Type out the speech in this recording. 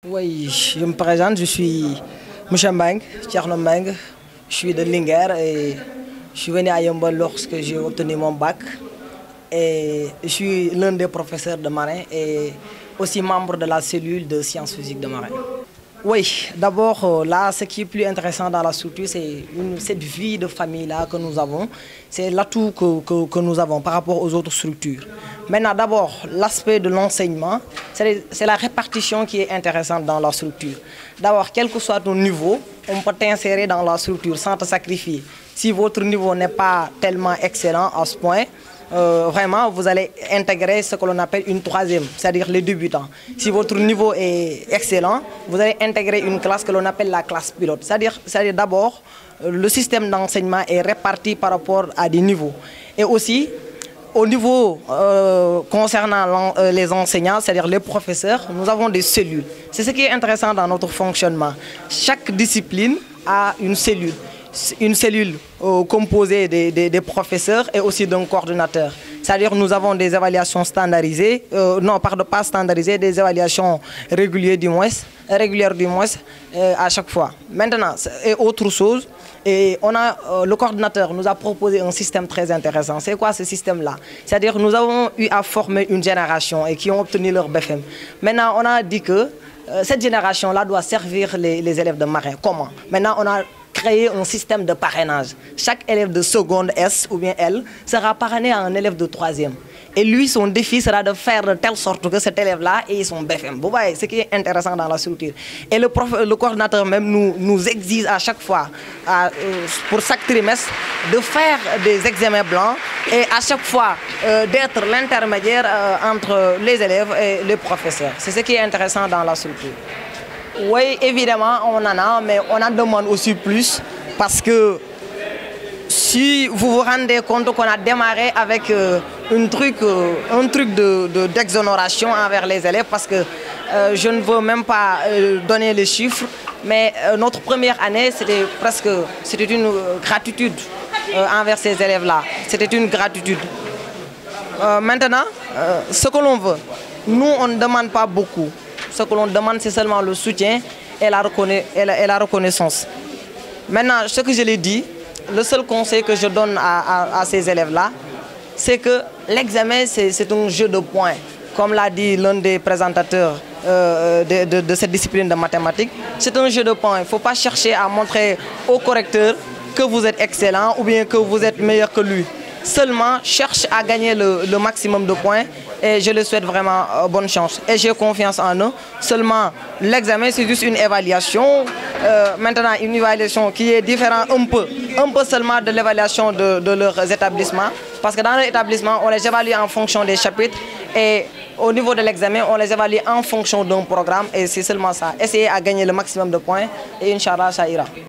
Oui, je me présente, je suis M. Mbeng, Thierno Mbeng, je suis de Linguère et je suis venu à Yeumbeul lorsque j'ai obtenu mon bac. Et je suis l'un des professeurs de marin et aussi membre de la cellule de sciences physiques de marin. Oui, d'abord, là, ce qui est plus intéressant dans la structure, c'est cette vie de famille-là que nous avons. C'est l'atout que nous avons par rapport aux autres structures. Maintenant, d'abord, l'aspect de l'enseignement, c'est la répartition qui est intéressante dans la structure. D'abord, quel que soit ton niveau, on peut t'insérer dans la structure sans te sacrifier. Si votre niveau n'est pas tellement excellent à ce point, vraiment, vous allez intégrer ce que l'on appelle une troisième, c'est-à-dire les débutants. Si votre niveau est excellent, vous allez intégrer une classe que l'on appelle la classe pilote. C'est-à-dire d'abord, le système d'enseignement est réparti par rapport à des niveaux. Et aussi, au niveau concernant les enseignants, c'est-à-dire les professeurs, nous avons des cellules. C'est ce qui est intéressant dans notre fonctionnement. Chaque discipline a une cellule. Une cellule composée des professeurs et aussi d'un coordonnateur. C'est-à-dire nous avons des évaluations standardisées, non, pardon, pas standardisées, des évaluations régulières du moins, à chaque fois. Maintenant, et autre chose, et le coordonnateur nous a proposé un système très intéressant. C'est quoi ce système-là? C'est-à-dire nous avons eu à former une génération et qui ont obtenu leur BFM. Maintenant, on a dit que cette génération-là doit servir les élèves de marin. Comment? Maintenant, on a créer un système de parrainage. Chaque élève de seconde S ou bien L sera parrainé à un élève de troisième. Et lui, son défi sera de faire de telle sorte que cet élève-là ait son BFM. Vous voyez, ce qui est intéressant dans la structure. Et le coordinateur même nous exige à chaque fois, pour chaque trimestre, de faire des examens blancs et à chaque fois d'être l'intermédiaire entre les élèves et les professeurs. C'est ce qui est intéressant dans la structure. Oui, évidemment, on en a, mais on en demande aussi plus parce que si vous vous rendez compte qu'on a démarré avec un truc d'exonération envers les élèves parce que je ne veux même pas donner les chiffres, mais notre première année, c'était une gratitude envers ces élèves-là. C'était une gratitude. Maintenant, ce que l'on veut, nous, on ne demande pas beaucoup. Ce que l'on demande, c'est seulement le soutien et la reconnaissance. Maintenant, ce que je l'ai dit, le seul conseil que je donne à ces élèves-là, c'est que l'examen, c'est un jeu de points. Comme l'a dit l'un des présentateurs de cette discipline de mathématiques, c'est un jeu de points. Il ne faut pas chercher à montrer au correcteur que vous êtes excellent ou bien que vous êtes meilleur que lui. Seulement, cherche à gagner le maximum de points et je leur souhaite vraiment bonne chance. Et j'ai confiance en eux. Seulement, l'examen, c'est juste une évaluation. Maintenant, une évaluation qui est différente un peu seulement de l'évaluation de leurs établissements. Parce que dans l'établissement, on les évalue en fonction des chapitres et au niveau de l'examen, on les évalue en fonction d'un programme et c'est seulement ça. Essayez à gagner le maximum de points et Inch'Allah, ça ira.